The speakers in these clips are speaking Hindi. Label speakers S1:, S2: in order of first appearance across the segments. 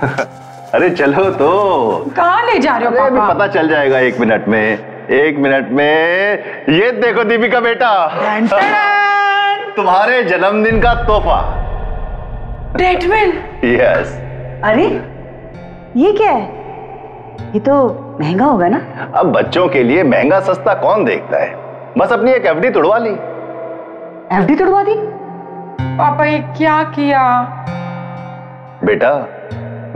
S1: अरे चलो तो।
S2: कहाँ ले जा रहे हो पापा?
S1: पता चल जाएगा 1 मिनट में। 1 मिनट में। ये देखो दीपिका बेटा, तुम्हारे जन्मदिन का तोहफा।
S2: ट्रेडमिल।
S1: यस।
S3: अरे ये क्या है? ये तो महंगा होगा ना?
S1: अब बच्चों के लिए महंगा सस्ता कौन देखता है? बस अपनी एक एफडी तुड़वा ली।
S3: एफडी तुड़वा दी?
S2: पापा ये क्या किया?
S1: बेटा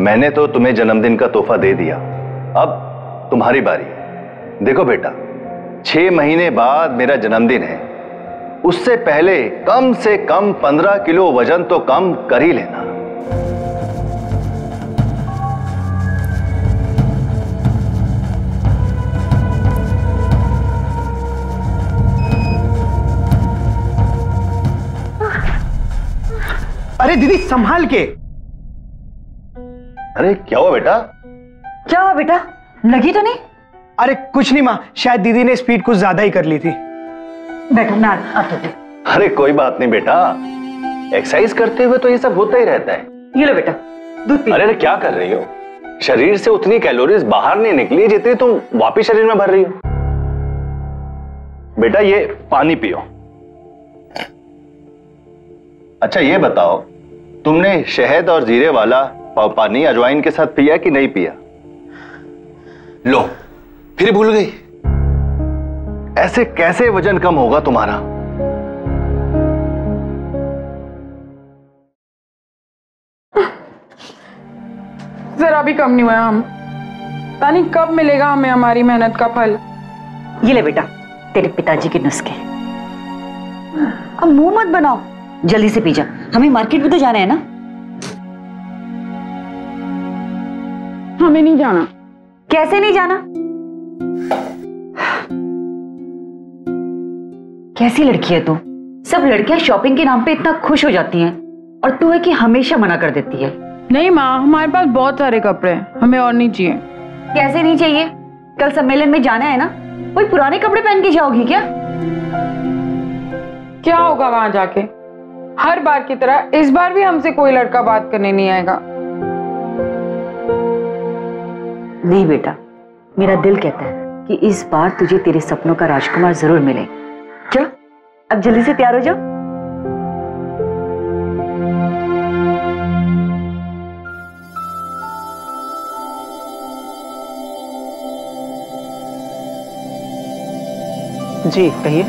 S1: मैंने तो तुम्हें जन्मदिन का तोहफा दे दिया, अब तुम्हारी बारी है। देखो बेटा 6 महीने बाद मेरा जन्मदिन है, उससे पहले कम से कम 15 किलो वजन तो कम कर ही लेना।
S4: अरे दीदी संभाल के।
S1: अरे क्या हुआ बेटा?
S3: क्या हुआ बेटा? लगी तो नहीं?
S4: अरे कुछ नहीं माँ, शायद दीदी ने स्पीड कुछ ज्यादा ही कर ली थी।
S3: बैठो मैं आते थे।
S1: अरे कोई बात नहीं बेटा, एक्सरसाइज करते हुए तो ये सब होता ही रहता है।
S3: ये लो बेटा दूध पी।
S1: अरे क्या कर रही हो? शरीर से उतनी कैलोरीज बाहर नहीं निकली जितनी तुम वापिस शरीर में भर रही हो। बेटा ये पानी पियो। अच्छा ये बताओ, तुमने शहद और जीरे वाला पानी अजवाइन के साथ पिया कि नहीं पिया? लो फिर भूल गई। ऐसे कैसे वजन कम होगा तुम्हारा?
S2: जरा भी कम नहीं हुआ हम। पता नहीं कब मिलेगा हमें हमारी मेहनत का फल।
S3: ये ले बेटा तेरे पिताजी के नुस्खे। अब मुंह मत बनाओ, जल्दी से पी जा, हमें मार्केट भी तो जाना है ना।
S2: हमें नहीं जाना।
S3: कैसे नहीं जाना? कैसी लड़की है तू? सब लड़कियां शॉपिंग के नाम पे इतना खुश हो जाती हैं और तू है कि हमेशा मना कर देती है।
S2: नहीं माँ, हमारे पास बहुत सारे कपड़े हैं, हमें और नहीं चाहिए।
S3: कैसे नहीं चाहिए? कल सम्मेलन में जाना है ना, कोई पुराने कपड़े पहन के जाओगी क्या?
S2: क्या होगा वहां जाके? हर बार की तरह इस बार भी हमसे कोई लड़का बात करने नहीं आएगा।
S3: नहीं बेटा, मेरा दिल कहता है कि इस बार तुझे तेरे सपनों का राजकुमार जरूर मिले। चलो अब जल्दी से तैयार हो जाओ।
S4: जी कहिए।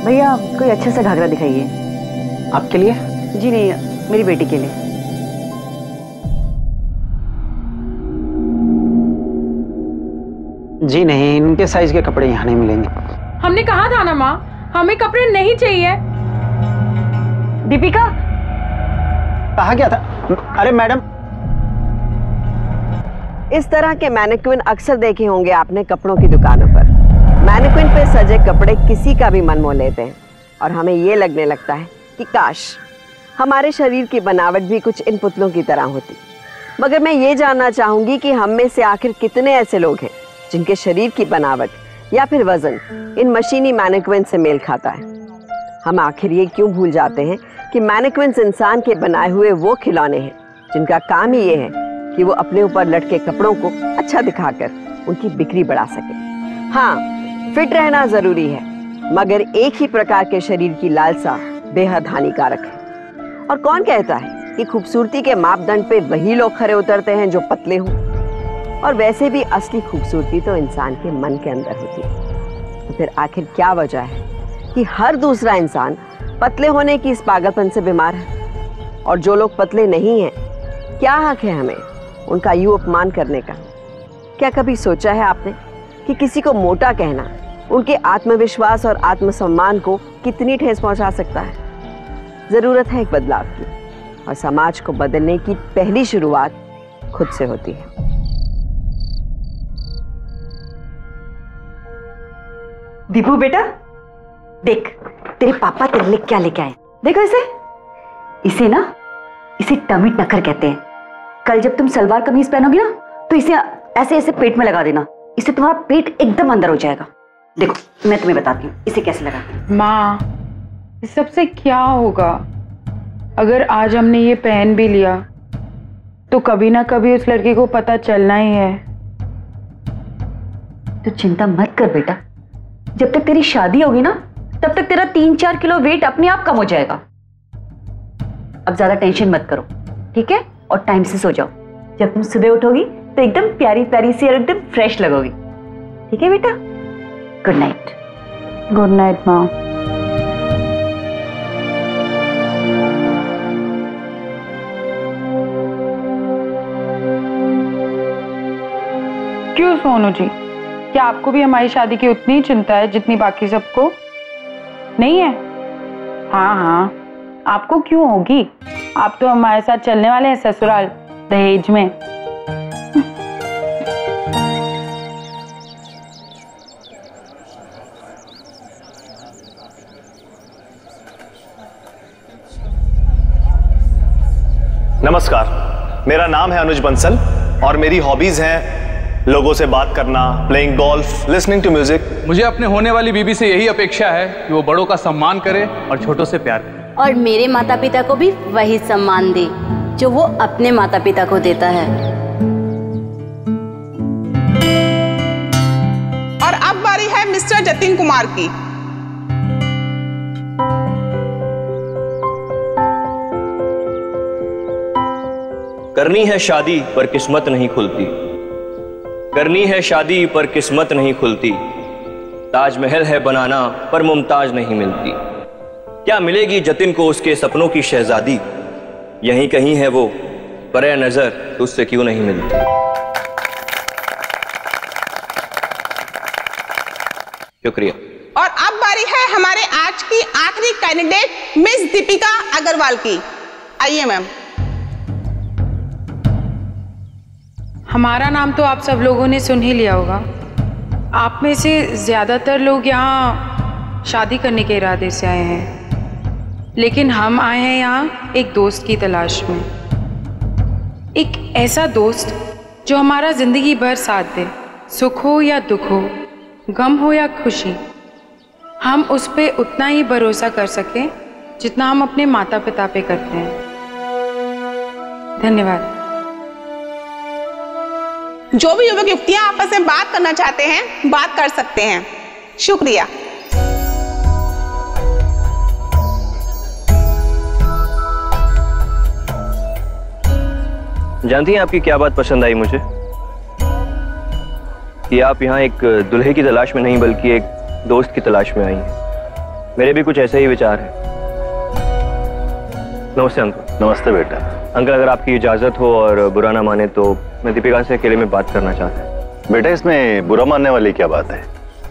S3: भैया कोई अच्छा सा घाघरा दिखाइए।
S4: आपके लिए?
S3: जी नहीं, मेरी बेटी के लिए।
S4: जी नहीं, इनके साइज के कपड़े यहाँ नहीं मिलेंगे।
S2: हमने कहा था ना माँ, हमें कपड़े नहीं चाहिए।
S3: दीपिका
S4: कहा क्या था? अरे मैडम,
S5: इस तरह के मैनिक्विन अक्सर देखे होंगे आपने कपड़ों की दुकानों पर। मैनिक्विन पे सजे कपड़े किसी का भी मन मोह लेते हैं और हमें ये लगने लगता है कि काश हमारे शरीर की बनावट भी कुछ इन पुतलों की तरह होती। मगर मैं ये जानना चाहूंगी कि हम में से आखिर कितने ऐसे लोग हैं जिनके शरीर की बनावट या फिर वजन इन मशीनी मैनिक्विन से मेल खाता है। हम आखिर ये क्यों भूल जाते हैं कि मैनिक्विन इंसान के बनाए हुए वो खिलौने हैं जिनका काम ही ये है कि वो अपने ऊपर लटके कपड़ों को अच्छा दिखाकर उनकी बिक्री बढ़ा सके। हाँ, फिट रहना जरूरी है, मगर एक ही प्रकार के शरीर की लालसा बेहद हानिकारक है। और कौन कहता है कि खूबसूरती के मापदंड पे वही लोग खरे उतरते हैं जो पतले हों? और वैसे भी असली खूबसूरती तो इंसान के मन के अंदर होती है। तो फिर आखिर क्या वजह है कि हर दूसरा इंसान पतले होने की इस पागलपन से बीमार है? और जो लोग पतले नहीं हैं, क्या हक है हमें उनका यूं अपमान करने का? क्या कभी सोचा है आपने कि किसी को मोटा कहना उनके आत्मविश्वास और आत्मसम्मान को कितनी ठेस पहुंचा सकता है? जरूरत है एक बदलाव की, और समाज को बदलने की पहली शुरुआत खुद से होती है।
S3: दीपू बेटा देख, तेरे पापा तेरे लिए क्या लेके आए। देखो इसे ना इसे टमी टक्कर कहते हैं। कल जब तुम सलवार कमीज पहनोगी ना तो इसे ऐसे ऐसे पेट में लगा देना, इससे तुम्हारा पेट एकदम अंदर हो जाएगा। देखो मैं तुम्हें बताती हूँ इसे कैसे लगाते हैं।
S2: माँ, इस सबसे क्या होगा? अगर आज हमने ये पहन भी लिया तो कभी ना कभी उस लड़के को पता चलना ही है।
S3: तो चिंता मत कर बेटा, जब तक तेरी शादी होगी ना तब तक तेरा 3-4 किलो वेट अपने आप कम हो जाएगा। अब ज्यादा टेंशन मत करो, ठीक है? और टाइम से सो जाओ। जब तुम सुबह उठोगी तो एकदम प्यारी प्यारी सी और एकदम फ्रेश लगोगी, ठीक है बेटा? Good night.
S2: गुड नाइट माँ। क्यों सोनू जी, क्या आपको भी हमारी शादी की उतनी चिंता है जितनी बाकी सबको? नहीं है? हाँ हाँ, आपको क्यों होगी? आप तो हमारे साथ चलने वाले हैं ससुराल दहेज में।
S6: नमस्कार, मेरा नाम है अनुज बंसल और मेरी हॉबीज हैं लोगों से बात करना, playing golf, listening to music.
S7: मुझे अपने होने वाली बीबी से यही अपेक्षा है कि वो बड़ों का सम्मान करे और छोटों से प्यार करे, और
S8: मेरे माता पिता को भी वही सम्मान दे जो वो अपने माता पिता को देता है।
S9: और अब बारी है मिस्टर जतिन कुमार की।
S10: करनी है शादी पर किस्मत नहीं खुलती, करनी है शादी पर किस्मत नहीं खुलती, ताजमहल है बनाना पर मुमताज नहीं मिलती। क्या मिलेगी जतिन को उसके सपनों की शहजादी, यहीं कहीं है वो परे नजर तो उससे क्यों नहीं मिलती। शुक्रिया।
S9: और अब बारी है हमारे आज की आखिरी कैंडिडेट मिस दीपिका अग्रवाल की। आइए मैम।
S2: हमारा नाम तो आप सब लोगों ने सुन ही लिया होगा। आप में से ज़्यादातर लोग यहाँ शादी करने के इरादे से आए हैं, लेकिन हम आए हैं यहाँ एक दोस्त की तलाश में। एक ऐसा दोस्त जो हमारा ज़िंदगी भर साथ दे, सुख हो या दुख हो, गम हो या खुशी, हम उस पर उतना ही भरोसा कर सकें जितना हम अपने माता पिता पे करते हैं। धन्यवाद।
S9: जो भी युवक युवतियां आपस में बात करना चाहते हैं बात कर सकते हैं। शुक्रिया।
S10: जानती हैं आपकी क्या बात पसंद आई मुझे? कि आप यहाँ एक दुल्हे की तलाश में नहीं बल्कि एक दोस्त की तलाश में आई हैं। मेरे भी कुछ ऐसे ही विचार हैं। नमस्ते अंकल।
S1: नमस्ते बेटा।
S10: अंकल, अगर आपकी इजाजत हो और बुरा ना माने तो मैं दीपिका से अकेले में बात करना चाहता हूँ।
S1: बेटा, इसमें बुरा मानने वाली क्या बात है?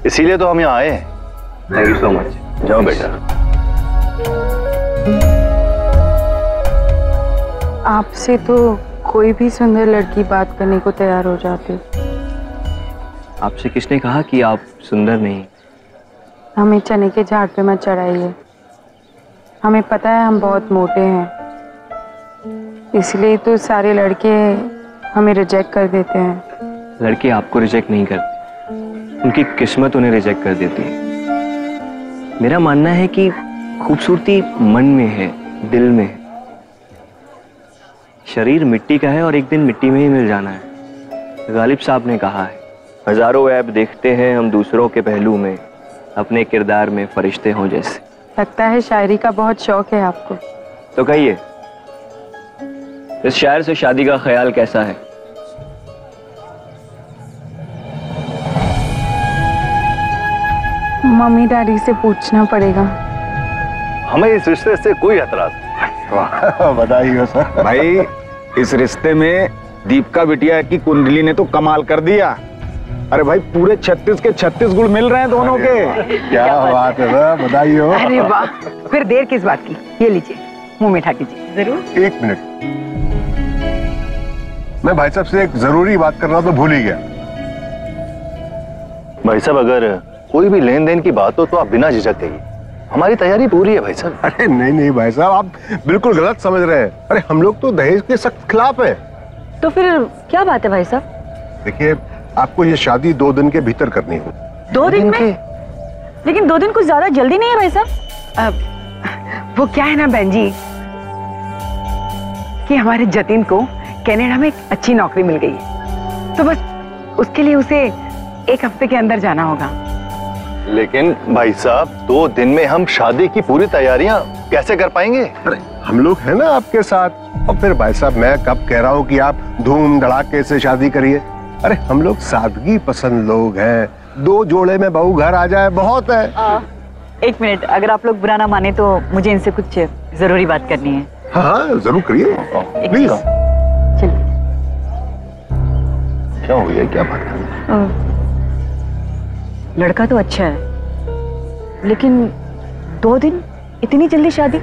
S1: इसीलिए तो हम यहाँ आए हैं।
S10: Thank you so much.
S1: जाओ बेटा।
S2: आपसे तो कोई भी सुंदर लड़की बात करने को तैयार हो जाती।
S10: आपसे किसने कहा कि आप सुंदर नहीं?
S2: हमें चने के झाड़ पे मत चढ़ाइए। हमें पता है हम बहुत मोटे हैं, इसलिए तो सारे लड़के हमें रिजेक्ट कर देते हैं।
S10: लड़के आपको रिजेक्ट नहीं करते, उनकी किस्मत उन्हें रिजेक्ट कर देती है। मेरा मानना है कि खूबसूरती मन में है, दिल में है। शरीर मिट्टी का है और एक दिन मिट्टी में ही मिल जाना है। गालिब साहब ने कहा है, हजारों ऐब देखते हैं हम दूसरों के पहलू में, अपने किरदार में फरिश्ते हों जैसे।
S2: लगता है शायरी का बहुत शौक है आपको।
S10: तो कहिए, इस शायर से शादी का ख्याल कैसा है?
S2: मम्मी डैडी से पूछना पड़ेगा।
S1: हमें इस रिश्ते से कोई एतराज नहीं।
S11: बधाई हो सर। भाई, इस रिश्ते में दीपिका बिटिया की कुंडली ने तो कमाल कर दिया। अरे भाई, पूरे 36 के 36 गुण मिल रहे हैं दोनों के। क्या बात है सर, बधाई हो।
S12: अरे वाह, फिर देर किस बात की? ये लीजिए, मुंह मीठा कीजिए। जरूर।
S11: एक मिनट, मैं भाई साहब से एक जरूरी बात करना तो भूल ही गया।
S1: भाई साहब, अगर कोई भी लेन देन की बात हो तो आप बिना झिझक कहिए, हमारी तैयारी पूरी है भाई साहब।
S11: अरे नहीं नहीं भाई साहब, आप बिल्कुल गलत समझ रहे हैं। अरे हम लोग तो दहेज के सख्त खिलाफ है।
S3: तो फिर क्या बात है भाई साहब?
S11: देखिए, आपको ये शादी 2 दिन के भीतर करनी हो।
S3: 2 दिन में? लेकिन 2 दिन कुछ ज्यादा जल्दी नहीं है भाई साहब।
S12: वो क्या है ना बहन जी, कि हमारे जतिन को कनाडा में एक अच्छी नौकरी मिल गई है, तो बस उसके लिए उसे 1 हफ्ते के अंदर जाना होगा।
S1: लेकिन भाई साहब 2 दिन में हम शादी की पूरी तैयारियां कैसे कर पाएंगे?
S13: अरे हम लोग हैं ना आपके साथ। और फिर भाई साहब मैं कब कह रहा हूँ कि आप धूम धड़ाके से शादी करिए। अरे हम लोग सादगी पसंद लोग हैं, 2 जोड़े में बहू घर आ जाए बहुत है।
S3: 1 मिनट, अगर आप लोग बुरा ना माने तो मुझे इनसे कुछ जरूरी बात करनी है।
S13: हाँ जरूर करिए प्लीज।
S3: चलिए।
S1: क्या हो गया, क्या बात है?
S3: लड़का तो अच्छा है, लेकिन 2 दिन इतनी जल्दी शादी?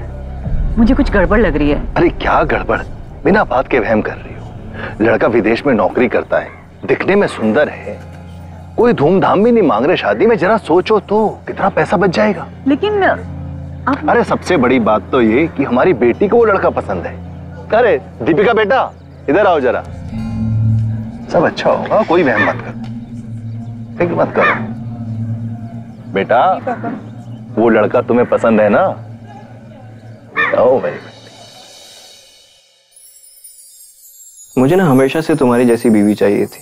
S3: मुझे कुछ गड़बड़ लग रही है।
S1: अरे क्या गड़बड़, बिना बात के वहम कर रही हो। लड़का विदेश में नौकरी करता है, दिखने में सुंदर है, कोई धूमधाम भी नहीं मांग रहे शादी में। जरा सोचो तो कितना पैसा बच जाएगा।
S3: लेकिन
S1: अरे सबसे बड़ी बात तो ये कि हमारी बेटी को वो लड़का पसंद है। अरे दीपिका बेटा इधर आओ जरा, सब अच्छा होगा, कोई वहम मत करो, फिक्र मत करो। बेटा वो लड़का तुम्हें पसंद है ना? ओ मेरी बेटी।
S10: मुझे ना हमेशा से तुम्हारी जैसी बीवी चाहिए थी।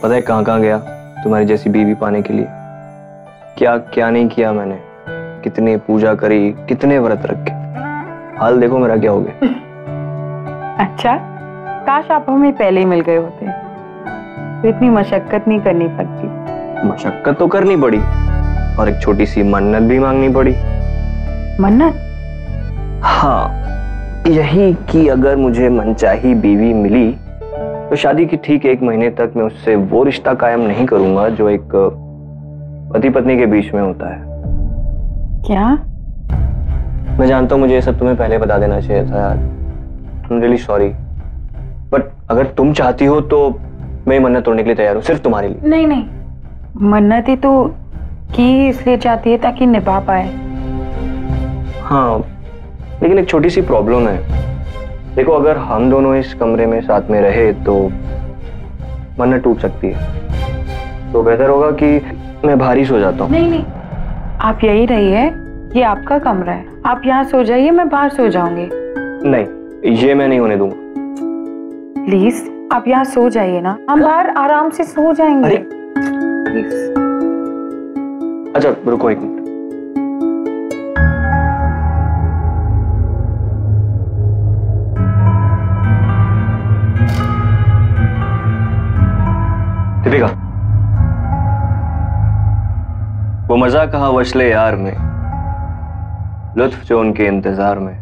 S10: पता है कहां कहां गया तुम्हारी जैसी बीवी पाने के लिए? क्या क्या नहीं किया मैंने, कितनी पूजा करी, कितने व्रत रखे, हाल देखो मेरा क्या हो गया।
S12: अच्छा, काश आप हमें पहले ही मिल गए होते तो इतनी मशक्कत नहीं करनी पड़ती।
S10: मशक्कत तो करनी पड़ी और एक छोटी सी मन्नत भी मांगनी पड़ी।
S12: मन्नत?
S10: हाँ, यही कि अगर मुझे मनचाही बीवी मिली तो शादी की ठीक 1 महीने तक मैं उससे वो रिश्ता कायम नहीं करूंगा जो एक पति पत्नी के बीच में होता है।
S12: क्या?
S10: मैं जानता हूं मुझे ये सब तुम्हें पहले बता देना चाहिए था यार। I'm really sorry, बट अगर तुम चाहती हो तो मैं मन्नत तोड़ने के लिए तैयार हूँ, सिर्फ तुम्हारे लिए।
S2: नहीं नहीं, मन्नत ही तो की इसलिए चाहती है ताकि निभा पाए।
S10: हाँ, लेकिन एक छोटी सी प्रॉब्लम है। देखो अगर हम दोनों इस कमरे में साथ में रहे तो मन्नत टूट सकती है, तो बेहतर होगा कि मैं बाहर ही सो जाता हूँ।
S2: नहीं नहीं, आप यही रहिए, ये आपका कमरा है, आप यहाँ सो जाइए, मैं बाहर सो जाऊंगी।
S10: नहीं, ये मैं नहीं होने दूंगा।
S2: प्लीज आप यहाँ सो जाइए ना, हम बाहर आराम से सो जाएंगे। प्लीज।
S10: अच्छा रुको 1 मिनट। दीपिका, वो मजा कहाँ वशले यार में, लुत्फ जो उनके इंतजार में।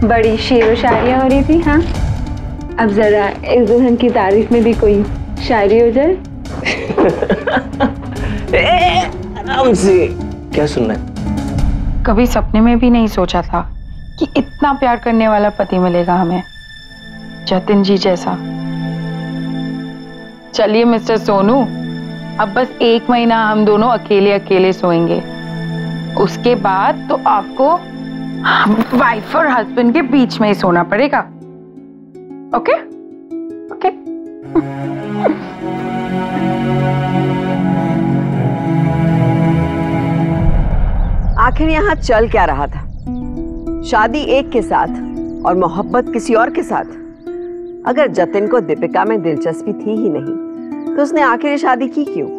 S14: बड़ी शेर व शायरियाँ हो रही थी। हाँ, अब जरा इस दुल्हन की तारीफ में भी कोई शायरी हो जाए।
S10: आराम से, क्या सुनना है?
S2: कभी सपने में भी नहीं सोचा था कि इतना प्यार करने वाला पति मिलेगा हमें, जतिन जी जैसा। चलिए मिस्टर सोनू, अब बस 1 महीना हम दोनों अकेले अकेले सोएंगे, उसके बाद तो आपको वाइफ और हस्बैंड के बीच में ही सोना पड़ेगा। Okay okay.
S5: आखिर यहाँ चल क्या रहा था? शादी एक के साथ और मोहब्बत किसी और के साथ। अगर जतिन को दीपिका में दिलचस्पी थी ही नहीं तो उसने आखिर शादी की क्यों?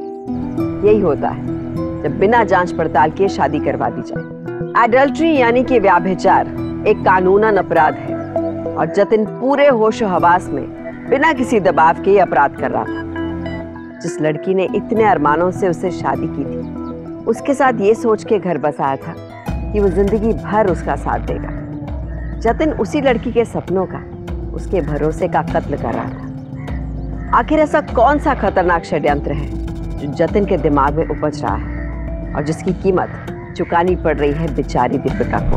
S5: यही होता है जब बिना जांच पड़ताल के शादी करवा दी जाए। एडल्ट्री यानी कि व्याभिचार एक कानूनन अपराध है और जतिन पूरे होश हवास में बिना किसी दबाव के अपराध कर रहा था। जिस लड़की ने इतने अरमानों से उससे शादी की थी, उसके साथ ये सोच के घर बसाया था कि वो जिंदगी भर उसका साथ देगा। जतिन उसी लड़की के सपनों का, उसके भरोसे का कत्ल कर रहा था। आखिर ऐसा कौन सा खतरनाक षड्यंत्र है जो जतिन के दिमाग में उपज रहा है और जिसकी कीमत चुकानी पड़ रही है बेचारी दीपिका को?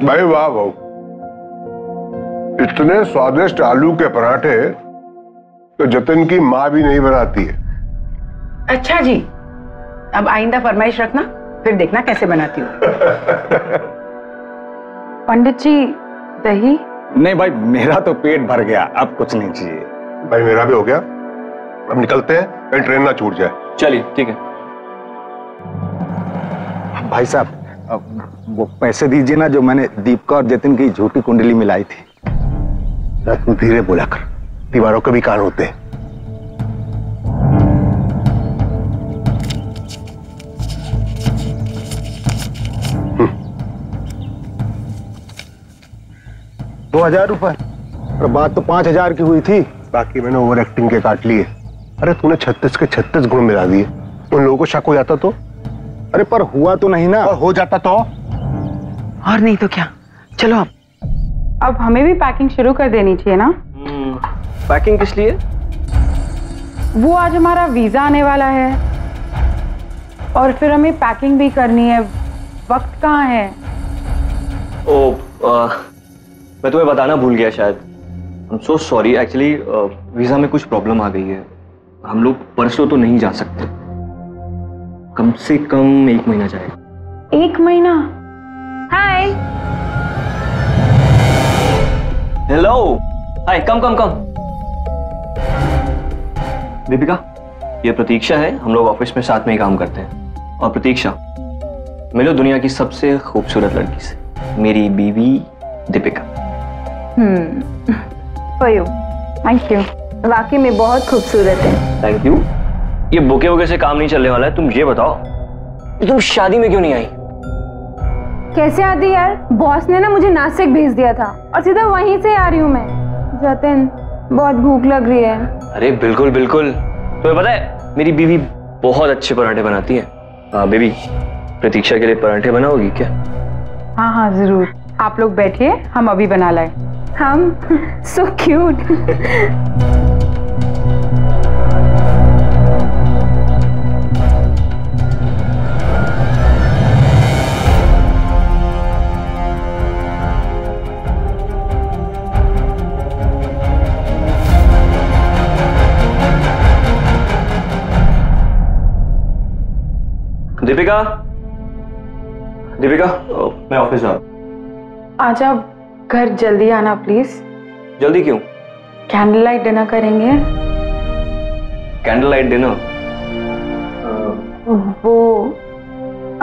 S13: भाई वाह भाऊ, इतने स्वादिष्ट आलू के पराठे तो जतिन की माँ भी नहीं बनाती है।
S12: अच्छा जी, अब आइंदा फरमाइश रखना, फिर देखना कैसे बनाती हूँ। पंडित जी दही?
S11: नहीं भाई, मेरा तो पेट भर गया, अब कुछ नहीं चाहिए।
S13: भाई मेरा भी हो गया, अब निकलते हैं, कहीं ट्रेन ना छूट जाए।
S10: चलिए ठीक है।
S11: भाई साहब, अब वो पैसे दीजिए ना जो मैंने दीपिका और जतिन की झूठी कुंडली मिलाई थी।
S13: तू धीरे बोला कर, दीवारों के भी कान होते हैं।
S11: ₹2000, और बात तो 5000 की हुई थी।
S13: बाकी मैंने ओवर एक्टिंग के काट लिए। अरे तूने 36 के 36 गुण मिला दिए, उन लोगों को शक हो जाता तो?
S11: अरे पर हुआ तो नहीं ना।
S13: और हो जाता तो?
S12: और नहीं तो क्या, चलो अब हमें भी पैकिंग शुरू कर देनी चाहिए ना।
S10: पैकिंग किस लिए?
S12: वो आज हमारा वीजा आने वाला है और फिर हमें पैकिंग भी करनी है, वक्त कहाँ है।
S10: मैं तुम्हें बताना भूल गया शायद। I'm so sorry, actually visa में कुछ प्रॉब्लम आ गई है। हम लोग परसों तो नहीं जा सकते, कम से कम 1 महीना जाएगा।
S12: 1 महीना? हाय।
S10: हेलो, हाय, कम कम कम। दीपिका, ये प्रतीक्षा है, हम लोग ऑफिस में साथ में ही काम करते हैं। और प्रतीक्षा, मिलो दुनिया की सबसे खूबसूरत लड़की से, मेरी बीवी Deepika.
S14: For you.
S12: Thank you.
S14: वाकई में बहुत खूबसूरत है।
S10: Thank you. ये बुके वुके से काम नहीं चलने वाला है। तुम ये बताओ, तुम शादी में क्यों नहीं आई?
S14: कैसे आती यार, बॉस ने ना मुझे नासिक भेज दिया था और सीधा वहीं से आ रही हूँ मैं। जतिन, बहुत भूख लग रही है।
S10: अरे बिल्कुल बिल्कुल, तुम्हें पता है मेरी बीवी बहुत अच्छे पराठे बनाती है। बेबी, प्रतीक्षा के लिए पराठे बनाओगी क्या?
S12: हाँ हाँ जरूर, आप लोग बैठिए, हम अभी बना लाए।
S14: हम सो क्यूट।
S10: दीपिका, दीपिका, मैं ऑफिस जा रहा हूं।
S12: आज आप घर जल्दी आना प्लीज।
S10: जल्दी क्यों?
S12: कैंडल लाइट डिनर करेंगे।
S10: Candle light dinner?
S12: वो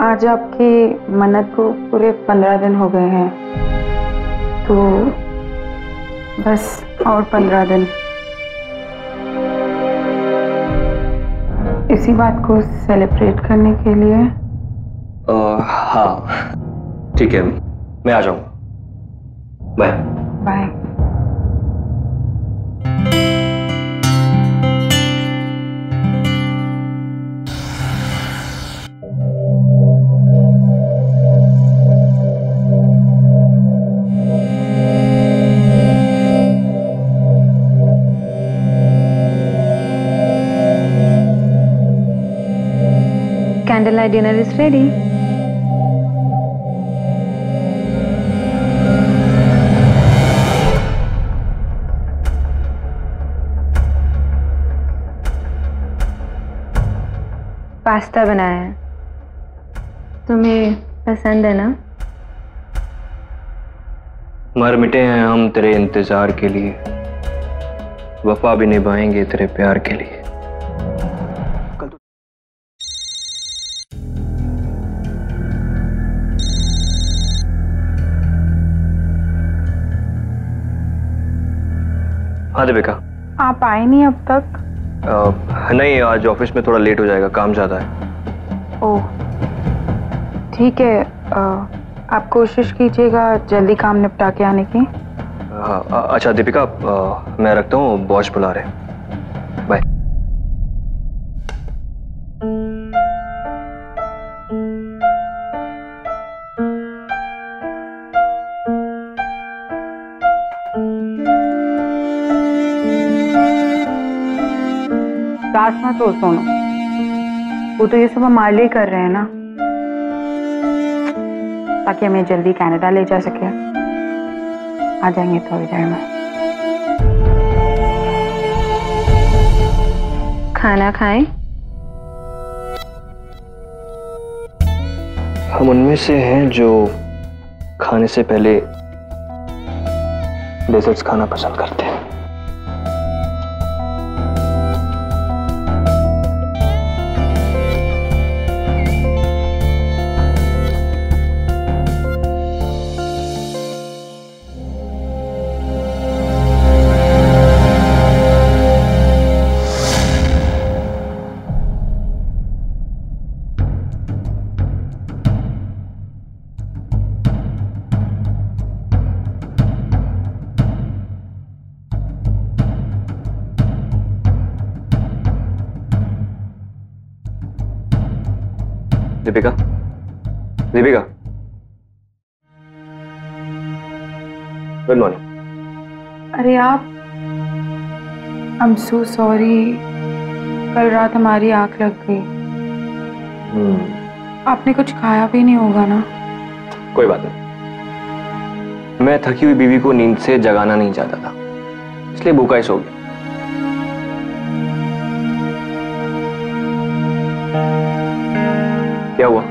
S12: आज आपकी मन्नत को पूरे 15 दिन हो गए हैं, तो बस और 15 दिन। इसी बात को सेलिब्रेट करने के लिए।
S10: हाँ ठीक है, मैं आ जाऊंगा। Bye
S12: bye.
S14: Candlelight dinner is ready. Pasta बनाया है, तुम्हें पसंद है ना?
S10: मर मिटे हैं हम तेरे इंतजार के लिए, वफा भी निभाएंगे तेरे प्यार के लिए। हाँ दीपिका।
S12: आप आए नहीं अब तक?
S10: नहीं, आज ऑफिस में थोड़ा लेट हो जाएगा, काम ज्यादा है।
S12: ओह ठीक है, आप कोशिश कीजिएगा जल्दी काम निपटा के आने की।
S10: हाँ अच्छा दीपिका, मैं रखता हूँ, बॉस बुला रहे हैं। बाय।
S12: दास मत हो सोनू, वो तो ये सब हमारे लिए कर रहे हैं ना, ताकि हमें जल्दी कनाडा ले जा सके। आ जाएंगे थोड़ी देर में।
S14: खाना खाएं?
S10: हम उनमें से हैं जो खाने से पहले डेजर्ट्स खाना पसंद करते हैं। Deepika, Deepika, good morning.
S2: अरे आप, आई एम सो सॉरी, कल रात हमारी आंख लग गई। आपने कुछ खाया भी नहीं होगा ना?
S10: कोई बात नहीं, मैं थकी हुई बीवी को नींद से जगाना नहीं चाहता था, इसलिए भूखा ही सो गया। क्या हुआ?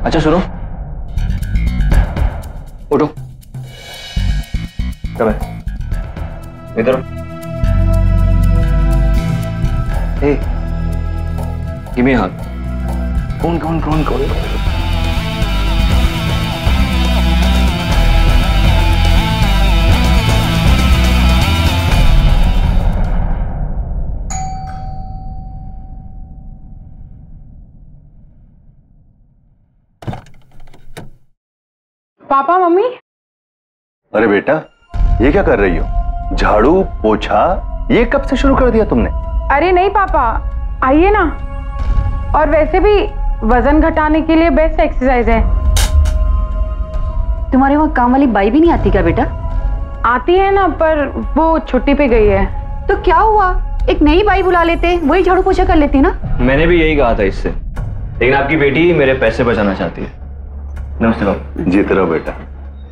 S10: अच्छा सुनो, उठो, इधर। हे, गिव मी अ हग। कौन कौन कौन कौन?
S2: पापा, मम्मी।
S1: अरे बेटा, ये क्या कर रही हो? झाड़ू पोछा ये कब से शुरू कर दिया तुमने?
S2: अरे नहीं पापा, आइए ना। और वैसे भी वजन घटाने के लिए बेस्ट एक्सरसाइज है।
S3: तुम्हारे वहाँ काम वाली बाई भी नहीं आती क्या बेटा?
S2: आती है ना, पर वो छुट्टी पे गई है।
S3: तो क्या हुआ, एक नई बाई बुला लेते, वही झाड़ू पोछा कर लेती ना।
S10: मैंने भी यही कहा था इससे, लेकिन आपकी बेटी मेरे पैसे बचाना चाहती है। नमस्ते बाबू।
S1: जीते रहो बेटा।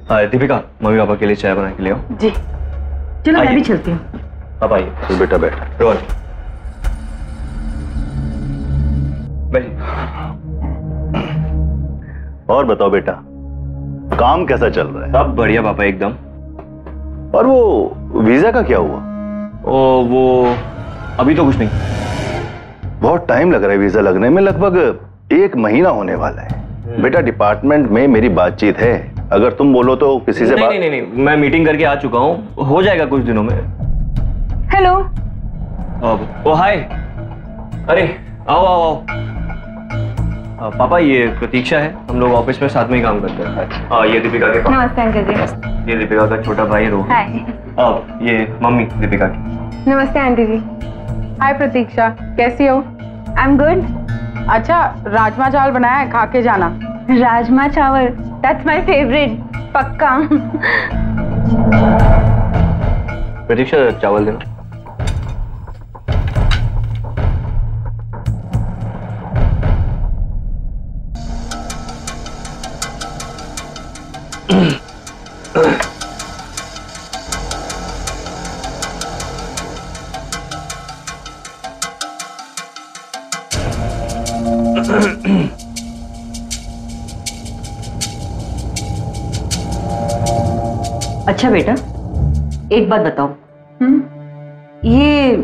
S10: हाँ दीपिका, मम्मी पापा के लिए चाय बना के ले आओ।
S3: जी चलो, मैं भी चलती हूँ।
S10: आप आइए।
S1: बेटा बैठ।
S10: रोहन,
S1: और बताओ बेटा, काम कैसा चल रहा है?
S10: सब बढ़िया पापा, एकदम।
S1: और वो वीजा का क्या हुआ?
S10: वो अभी तो कुछ नहीं।
S1: बहुत टाइम लग रहा है वीजा लगने में, लगभग 1 महीना होने वाला है। बेटा डिपार्टमेंट में मेरी बातचीत है, अगर तुम बोलो तो किसी से
S10: नहीं, नहीं, मैं मीटिंग करके आ चुका हूँ, हो जाएगा कुछ दिनों में।
S2: हेलो।
S10: ओ हाय। अरे आओ आओ आओ। पापा ये प्रतीक्षा है, हम लोग ऑफिस में साथ में ही काम करते हैं। हाँ ये दीपिका के पापा।
S14: नमस्ते अंकल जी।
S10: ये दीपिका का छोटा भाई रोहन।
S14: हाय।
S10: ये मम्मी दीपिका की।
S14: नमस्ते आंटी जी।
S2: हाय प्रतीक्षा, कैसी हो?
S14: I am good.
S2: अच्छा, राजमा चावल बनाया है, खा के जाना।
S14: राजमा चावल, दैट्स माय फेवरेट, पक्का।
S10: प्रतीक्षा चावल देना।
S3: अच्छा बेटा, एक बात बताओ, ये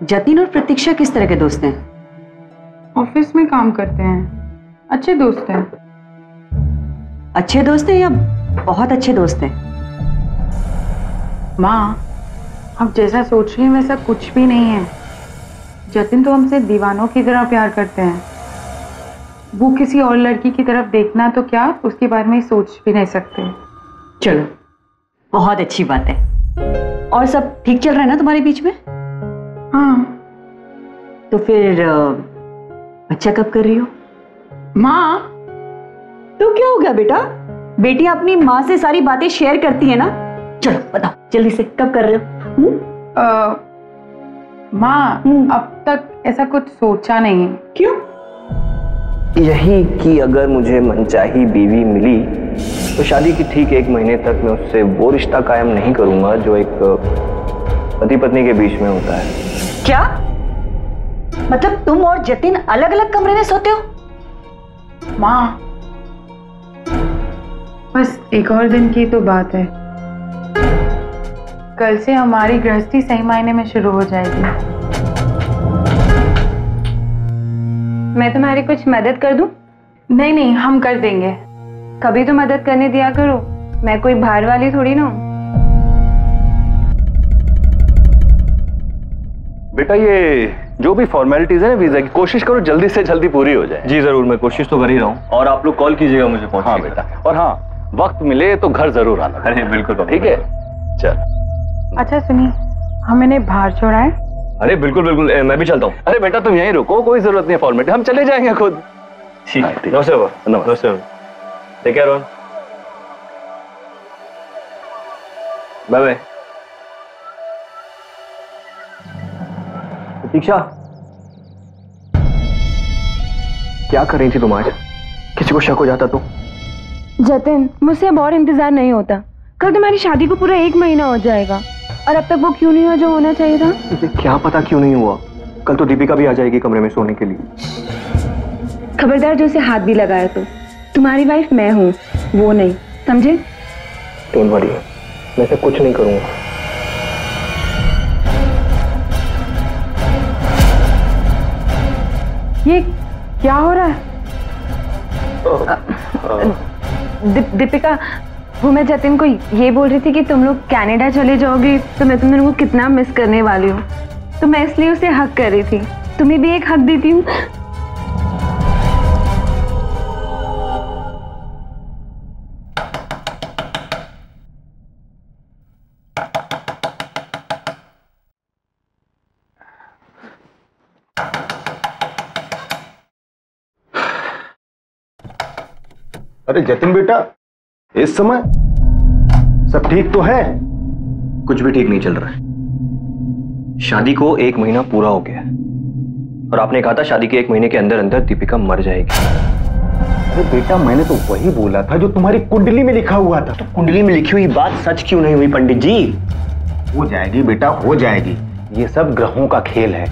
S3: जतिन और प्रतीक्षा किस तरह के दोस्त हैं?
S2: ऑफिस में काम करते हैं, अच्छे दोस्त हैं।
S3: अच्छे दोस्त हैं या बहुत अच्छे दोस्त हैं?
S2: माँ, आप जैसा सोच रही हैं वैसा कुछ भी नहीं है। जतिन तो हमसे दीवानों की तरह प्यार करते हैं। वो किसी और लड़की की तरफ देखना तो क्या, उसके बारे में सोच भी नहीं सकते।
S3: चलो, बहुत अच्छी बात है। और सब ठीक चल रहा है ना तुम्हारे बीच में?
S2: हाँ।
S3: तो फिर बच्चा कब कर रही हो?
S2: माँ।
S3: तो क्या हो गया बेटा, बेटी अपनी माँ से सारी बातें शेयर करती है ना। चलो बताओ जल्दी से, कब कर रहे हो?
S2: माँ, अब तक ऐसा कुछ सोचा नहीं।
S3: क्यों?
S10: यही कि अगर मुझे मनचाही बीवी मिली तो शादी की ठीक 1 महीने तक मैं उससे वो रिश्ता कायम नहीं करूंगा जो एक पति पत्नी के बीच में होता है।
S3: क्या? मतलब तुम और जतिन अलग अलग कमरे में सोते हो?
S2: माँ, बस एक और दिन की तो बात है। कल से हमारी गृहस्थी सही मायने में शुरू हो जाएगी।
S14: मैं तुम्हारी कुछ मदद कर दूं?
S2: नहीं नहीं, हम कर देंगे।
S14: कभी तो मदद करने दिया करो, मैं कोई बाहर वाली थोड़ी ना हूं।
S1: बेटा ये जो भी फॉर्मेलिटीज है ना वीजा की, कोशिश करो जल्दी से जल्दी पूरी हो जाए।
S10: जी जरूर, मैं कोशिश तो कर ही रहा हूँ। और आप लोग कॉल कीजिएगा मुझे पहुंचने।
S1: हाँ बेटा, और हाँ वक्त मिले तो घर जरूर आना।
S10: अरे बिल्कुल,
S1: ठीक है, चल।
S2: अच्छा सुनिए, हम इन्हें बाहर छोड़ाएं?
S10: अरे बिल्कुल बिल्कुल, मैं भी चलता हूँ।
S1: अरे बेटा तुम यहीं रुको, कोई जरूरत नहीं है फॉर्मेलिटी, हम चले जाएंगे खुद।
S10: ठीक है, नमस्ते बाबा। नमस्ते, take care. Bye bye. Pratiksha, क्या कर रही थी तुम आज? किसी को शक हो जाता तो?
S14: जतिन, मुझसे अब और इंतजार नहीं होता। कल तुम्हारी शादी को पूरा 1 महीना हो जाएगा और अब तक वो क्यों नहीं हुआ जो होना चाहिए था?
S10: मुझे क्या पता क्यों नहीं हुआ। कल तो दीपिका भी आ जाएगी कमरे में सोने के लिए।
S14: खबरदार जो उसे हाथ भी लगाया तो। तुम्हारी वाइफ मैं हूँ, वो नहीं, समझे?
S10: डोंट वरी, मैं ऐसा कुछ नहीं करूंगा।
S2: ये क्या हो रहा है?
S14: दीपिका, वो मैं जतिन को ये बोल रही थी कि तुम लोग कनाडा चले जाओगे तो मैं तुम लोगों को कितना मिस करने वाली हूँ, तो मैं इसलिए उसे हक कर रही थी। तुम्हें भी एक हक देती हूँ।
S11: अरे जतिन बेटा, इस समय सब ठीक तो है?
S10: कुछ भी ठीक नहीं चल रहा है। शादी को 1 महीना पूरा हो गया और आपने कहा था शादी के 1 महीने के अंदर अंदर दीपिका मर जाएगी।
S11: अरे बेटा, मैंने तो वही बोला था जो तुम्हारी कुंडली में लिखा हुआ था।
S10: तो कुंडली में लिखी हुई बात सच क्यों नहीं हुई पंडित जी?
S11: हो जाएगी बेटा, हो जाएगी। ये सब ग्रहों का खेल है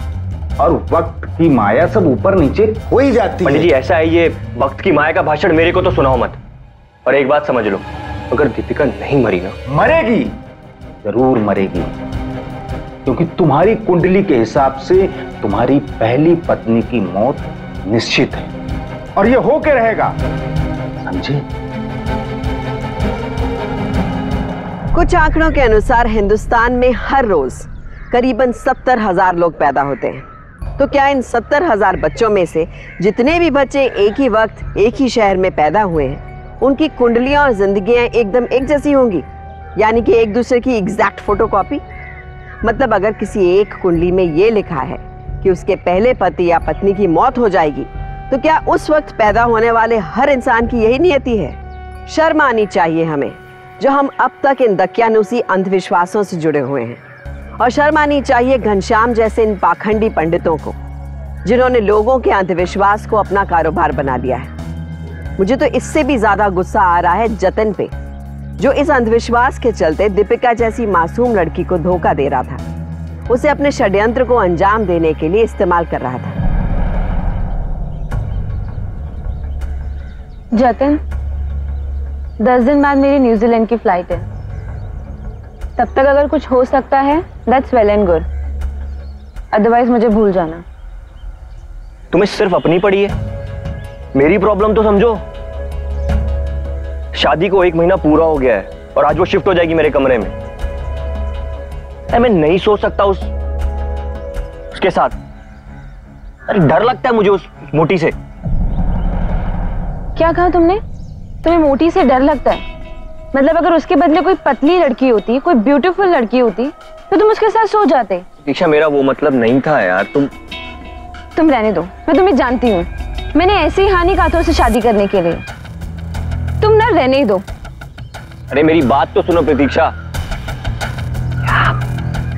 S11: और वक्त की माया सब ऊपर नीचे हो ही जाती है।
S10: पंडित जी ऐसा है, ये वक्त की माया का भाषण मेरे को तो सुनाओ मत। और एक बात समझ लो, अगर दीपिका नहीं मरी ना।
S11: मरेगी, जरूर मरेगी, क्योंकि तुम्हारी कुंडली के हिसाब से तुम्हारी पहली पत्नी की मौत निश्चित है और ये हो के रहेगा, समझे?
S5: कुछ आंकड़ों के अनुसार हिंदुस्तान में हर रोज करीबन 70,000 लोग पैदा होते हैं। तो क्या इन 70,000 बच्चों में से जितने भी बच्चे एक ही वक्त एक ही शहर में पैदा हुए हैं, उनकी कुंडलियां और जिंदगियां एकदम एक जैसी होंगी, यानी कि एक दूसरे की एग्जैक्ट फोटोकॉपी? मतलब अगर किसी एक कुंडली में ये लिखा है कि उसके पहले पति या पत्नी की मौत हो जाएगी, तो क्या उस वक्त पैदा होने वाले हर इंसान की यही नियति है? शर्म आनी चाहिए हमें, जो हम अब तक इन दकियानुसी अंधविश्वासों से जुड़े हुए हैं। और शर्म आनी चाहिए घनश्याम जैसे इन पाखंडी पंडितों को, जिन्होंने लोगों के अंधविश्वास को अपना कारोबार बना लिया है। मुझे तो इससे भी ज्यादा गुस्सा आ रहा है जतिन पे, जो इस अंधविश्वास के चलते दीपिका जैसी मासूम लड़की को धोखा दे रहा था, उसे अपने षड्यंत्र को अंजाम देने के लिए इस्तेमाल कर रहा था।
S14: जतिन, 10 दिन बाद मेरी न्यूजीलैंड की फ्लाइट है। तब तक अगर कुछ हो सकता है, that's well and good, otherwise मुझे भूल जाना।
S10: तुम्हें सिर्फ अपनी पड़ी है, मेरी प्रॉब्लम तो समझो। शादी को 1 महीना पूरा हो गया है और आज वो शिफ्ट हो जाएगी मेरे कमरे में। मैं नहीं सो सकता उसके साथ। अरे डर लगता है मुझे उस मोटी से।
S14: क्या कहा तुमने? तुम्हें मोटी से डर लगता है? मतलब अगर उसके बदले कोई पतली लड़की होती, कोई ब्यूटीफुल लड़की होती, तो तुम उसके साथ सो जाते।
S10: दीक्षा, मेरा वो मतलब नहीं था यार।
S14: तुम रहने दो, मैं तुम्हें जानती हूँ। मैंने ऐसे ही हानि कहा था उसे शादी करने के लिए। तुम ना रहने दो।
S10: अरे मेरी बात तो सुनो प्रतीक्षा।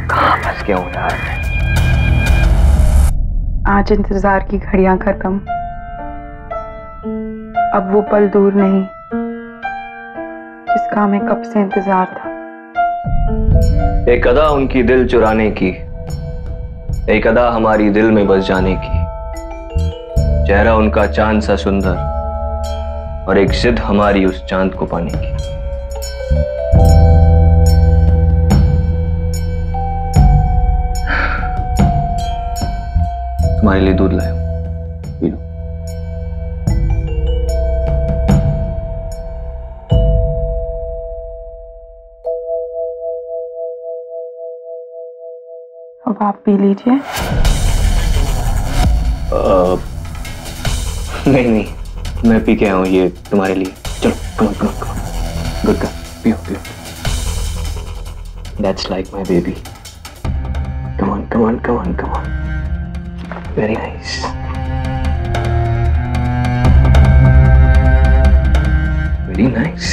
S10: कहाँ फंस गया हूँ यार।
S2: आज इंतजार की घड़ियां खत्म, अब वो पल दूर नहीं जिसका हमें कब से इंतजार था।
S10: एक अदा उनकी दिल चुराने की, एक अदा हमारी दिल में बस जाने की, चेहरा उनका चांद सा सुंदर, और एक जिद हमारी उस चांद को पाने की। तुम्हारे लिए दूध लाया, पी लो।
S12: अब आप पी लीजिए।
S10: नहीं, मैं पी के आया हूँ, ये तुम्हारे लिए। चलो, कम गुड गर्ल, पियो। That's like my baby. Come on. Very nice. Very nice.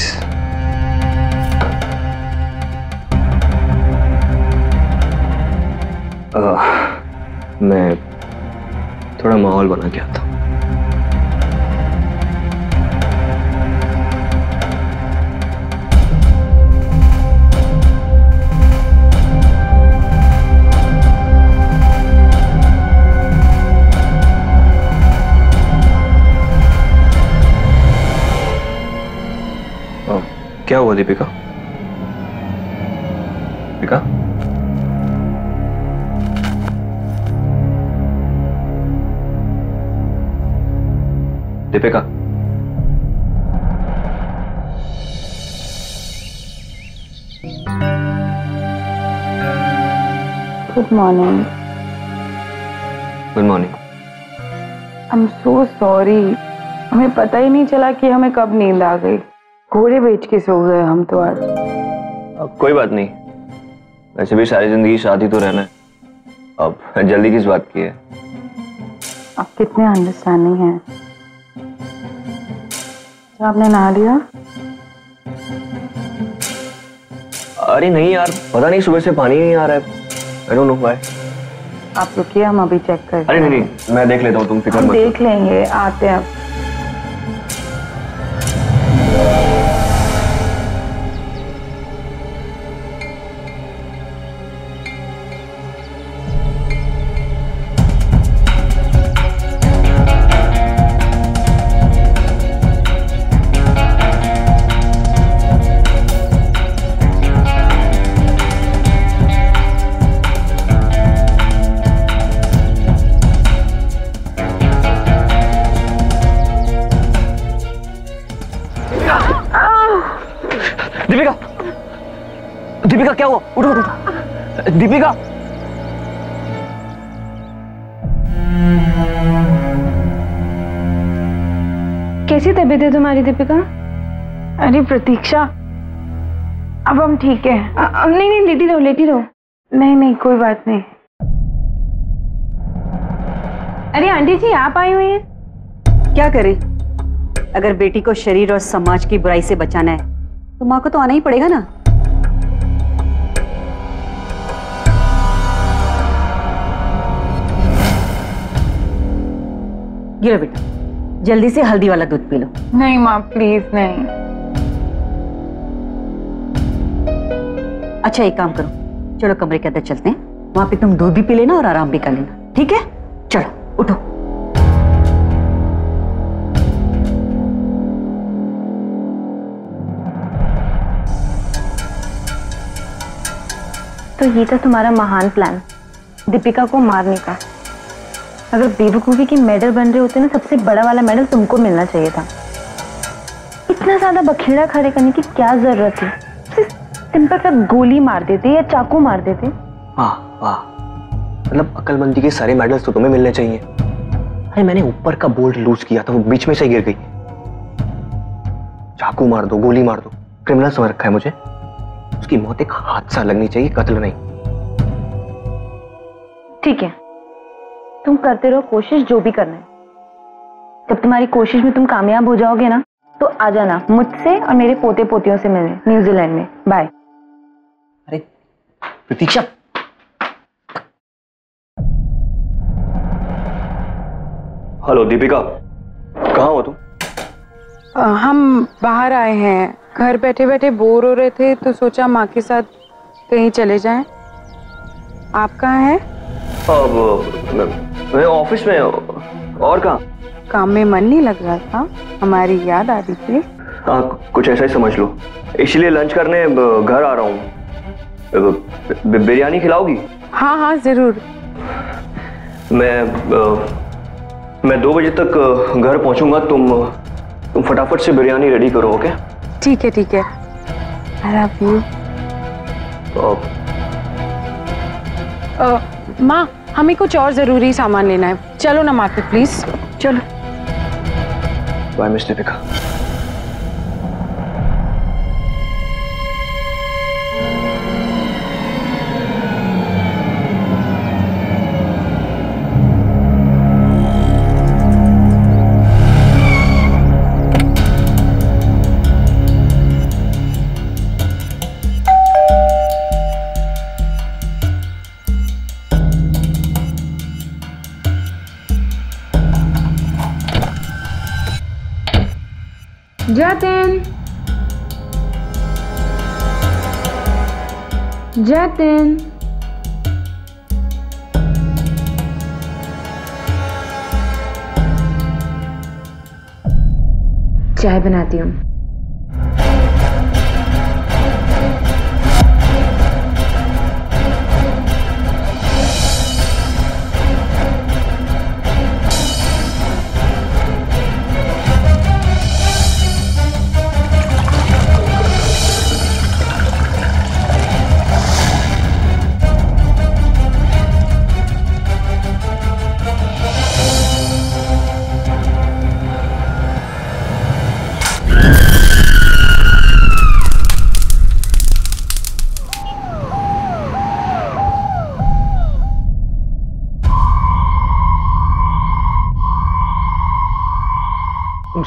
S10: मैं थोड़ा माहौल बना के आता हूँ। क्या हुआ Deepika? Deepika,
S12: good morning. I am so sorry, हमें पता ही नहीं चला कि हमें कब नींद आ गई। घोड़े बेच के सो गए हम तो आज।
S10: कोई बात नहीं, वैसे भी सारी जिंदगी शादी तो रहना है, अब जल्दी किस बात की है?
S12: आप कितने अंडरस्टैंडिंग हैं। आपने नहा लिया?
S10: अरे नहीं यार, पता नहीं सुबह से पानी नहीं आ रहा है। I don't know why.
S12: आप रुकिए, हम अभी चेक कर।
S10: अरे नहीं, मैं देख लेता हूँ, तुम फिक्र मत करो।
S12: देख लेंगे, आते हैं।
S10: दीपिका क्या हुआ? उठो। दीपिका,
S14: कैसी तबीयत है तुम्हारी दीपिका?
S12: अरे प्रतीक्षा, अब हम ठीक है।
S14: नहीं, लेटी रहो।
S12: नहीं, कोई बात नहीं।
S14: अरे आंटी जी, आप आई हुई हैं?
S3: क्या करे, अगर बेटी को शरीर और समाज की बुराई से बचाना है तो माँ को तो आना ही पड़ेगा ना। गिरो बेटा, जल्दी से हल्दी वाला दूध पी लो।
S12: नहीं माँ, प्लीज नहीं।
S3: अच्छा एक काम करो, चलो कमरे के अंदर चलते हैं, वहां पे तुम दूध भी पी लेना और आराम भी कर लेना, ठीक है? चलो उठो।
S14: तो ये था तुम्हारा महान प्लान, दीपिका को मारने का। अगर बेवकूफी के मेडल बन रहे होते ना, सबसे बड़ा वाला मेडल तुमको मिलना चाहिए था। इतना ज्यादा बखेड़ा खड़े करने की क्या जरूरत थी? सिंपल सा गोली मार देते या चाकू मार देते।
S10: वाह, मतलब अक्लमंदी के सारे मेडल्स तो तुम्हें मिलने चाहिए। अरे मैंने ऊपर का बोल्ट लूज किया था, वो बीच में से गिर गई। चाकू मार दो, गोली मार दो, क्रिमिनल समझ रखा है मुझे। उसकी मौत एक हादसा लगनी चाहिए, कत्ल नहीं।
S14: ठीक है, तुम करते रहो कोशिश, जो भी करना है। जब तुम्हारी कोशिश में तुम कामयाब हो जाओगे ना, तो आ जाना मुझसे और मेरे पोते पोतियों से मिलने न्यूजीलैंड में। बाय।
S10: अरे प्रतीक्षा, हेलो दीपिका, कहाँ हो तुम?
S2: हम बाहर आए हैं, घर बैठे बैठे बोर हो रहे थे तो सोचा माँ के साथ कहीं चले जाएं। आप कहाँ हैं?
S10: मैं ऑफिस में। और कहाँ?
S12: काम में मन नहीं लग रहा था, हमारी याद आ रही थी।
S10: हाँ, कुछ ऐसा ही समझ लो। इसलिए लंच करने घर आ रहा हूँ। बिरयानी खिलाओगी?
S12: हाँ हाँ जरूर।
S10: मैं 2 बजे तक घर पहुंचूंगा। तुम फटाफट से बिरयानी रेडी करो। ओके?
S12: ठीक है ठीक है। I love you. माँ, हमें कुछ और जरूरी सामान लेना है, चलो ना मार्केट प्लीज। चलो।
S10: Bye miss Deepika.
S14: जतिन, जतिन, चाय बनाती हूँ।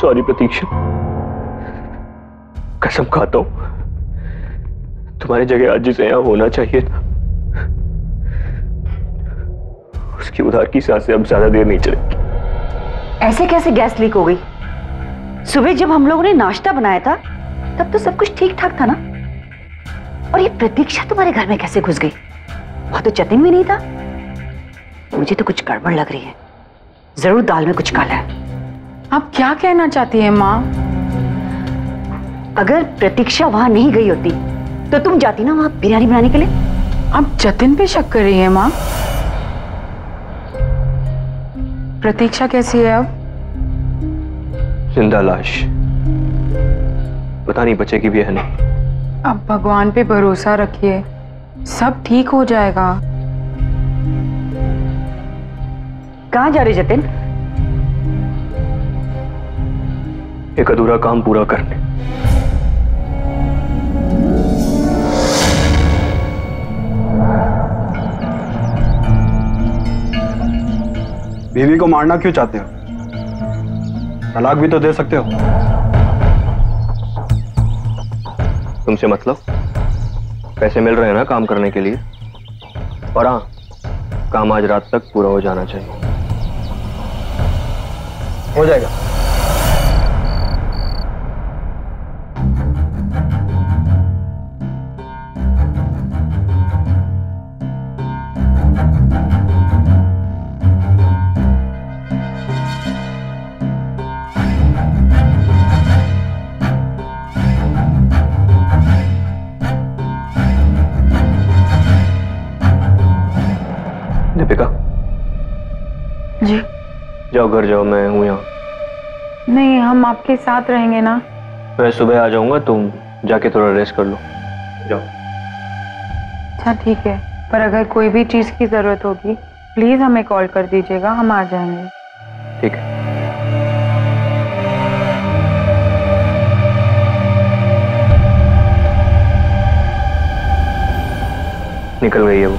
S10: सॉरी प्रतीक्षा, कसम खाता हूं तुम्हारी जगह आज जिसे यहां होना चाहिए था, उसकी उधार की सांसें अब ज्यादा देर नहीं चलेगी।
S3: ऐसे कैसे गैस लीक हो गई? सुबह जब हम लोगों ने नाश्ता बनाया था तब तो सब कुछ ठीक ठाक था ना। और ये प्रतीक्षा तुम्हारे घर में कैसे घुस गई? वहां तो जतिन भी नहीं था। मुझे तो कुछ गड़बड़ लग रही है, जरूर दाल में कुछ काला है।
S12: आप क्या कहना चाहती हैं माँ?
S3: अगर प्रतीक्षा वहां नहीं गई होती तो तुम जाती ना वहां बिरयानी बनाने के लिए।
S12: आप जतिन पे शक कर रही हैं माँ? प्रतीक्षा कैसी है अब?
S10: जिंदा लाश, पता नहीं बचेगी भी है नहीं।
S12: अब भगवान पे भरोसा रखिए, सब ठीक हो जाएगा।
S3: कहाँ जा रहे जतिन?
S10: एक अधूरा काम पूरा करने।
S15: बीवी को मारना क्यों चाहते हो? तलाक भी तो दे सकते हो।
S10: तुमसे मतलब? पैसे मिल रहे हैं ना काम करने के लिए। और हाँ, काम आज रात तक पूरा हो जाना चाहिए।
S15: हो जाएगा।
S10: दीपिका
S12: जी।
S10: जाओ घर जाओ, मैं हूं यहाँ।
S12: नहीं, हम आपके साथ रहेंगे ना।
S10: मैं सुबह आ जाऊंगा, तुम जाके थोड़ा रेस्ट कर लो। जाओ।
S12: अच्छा ठीक है, पर अगर कोई भी चीज की जरूरत होगी प्लीज हमें कॉल कर दीजिएगा, हम आ जाएंगे।
S10: ठीक है। निकल गई है वो।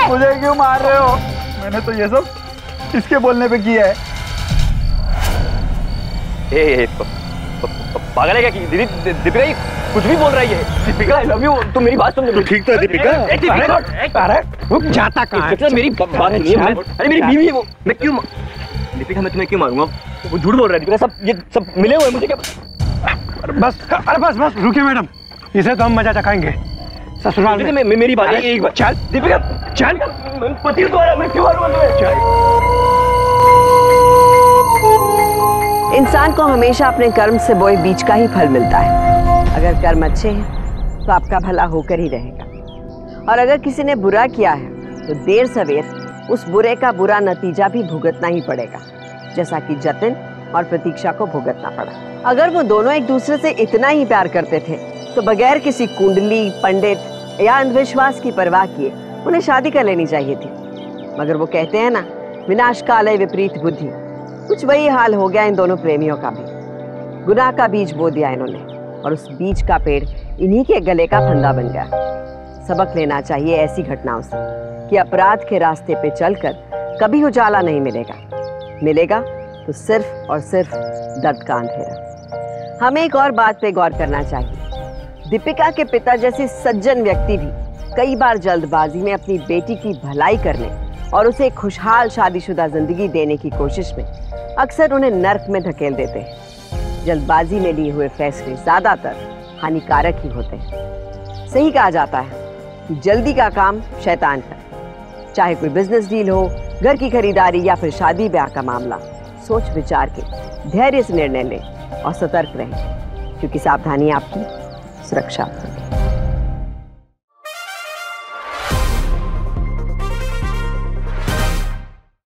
S15: मुझे क्यों मार रहे हो? मैंने तो ये सब
S11: इसके बोलने पे किया है।
S10: पागल है क्या कि दीदी? दीपिका ये कुछ भी बोल रही है। दीपिका आई लव यू, तुम मेरी बात समझो।
S11: ठीक तो है दीपिका।
S4: अरे रुक जाता कहाँ है?
S10: मेरी बात नहीं है। अरे मेरी बीवी है वो, मैं क्यों दीपिका मैं तुम्हें क्यों मारूंगा? वो झूठ बोल रहा है दीपिका, सब ये सब मिले हुए मुझे क्या?
S4: अरे बस रुकिए मैडम, इसे तो हम मजा चखाएंगे ससुराल में।
S10: मेरी बात है, एक बार चल दीपिका चल, पति द्वारा मैं क्यों मारूंगा तुम्हें? चल।
S5: इंसान को हमेशा अपने कर्म से बोए बीज का ही फल मिलता है। अगर कर्म अच्छे हैं तो आपका भला होकर ही रहेगा, और अगर किसी ने बुरा किया है तो देर सवेर उस बुरे का बुरा नतीजा भी भुगतना ही पड़ेगा, जैसा कि जतिन और प्रतीक्षा को भुगतना पड़ा। अगर वो दोनों एक दूसरे से इतना ही प्यार करते थे तो बगैर किसी कुंडली, पंडित या अंधविश्वास की परवाह किए उन्हें शादी कर लेनी चाहिए थी। मगर वो कहते हैं ना, विनाश काले विपरीत बुद्धि, कुछ वही हाल हो गया इन दोनों प्रेमियों का भी। गुनाह का बीज बो दिया इन्होंने, और उस बीज का पेड़ इन्हीं के गले का फंदा बन गया। सबक लेना चाहिए ऐसी घटनाओं से कि अपराध के रास्ते पे चलकर कभी उजाला नहीं मिलेगा तो सिर्फ और सिर्फ दर्द का अंधेरा। हमें एक और बात पे गौर करना चाहिए। दीपिका के पिता जैसे सज्जन व्यक्ति भी कई बार जल्दबाजी में अपनी बेटी की भलाई करने और उसे खुशहाल शादीशुदा जिंदगी देने की कोशिश में अक्सर उन्हें नर्क में धकेल देते हैं। जल्दबाजी में लिए हुए फैसले ज्यादातर हानिकारक ही होते हैं। सही कहा जाता है कि जल्दी का काम शैतान का। चाहे कोई बिजनेस डील हो, घर की खरीदारी या फिर शादी ब्याह का मामला, सोच विचार के धैर्य से निर्णय लें और सतर्क रहें, क्योंकि सावधानी आपकी सुरक्षा।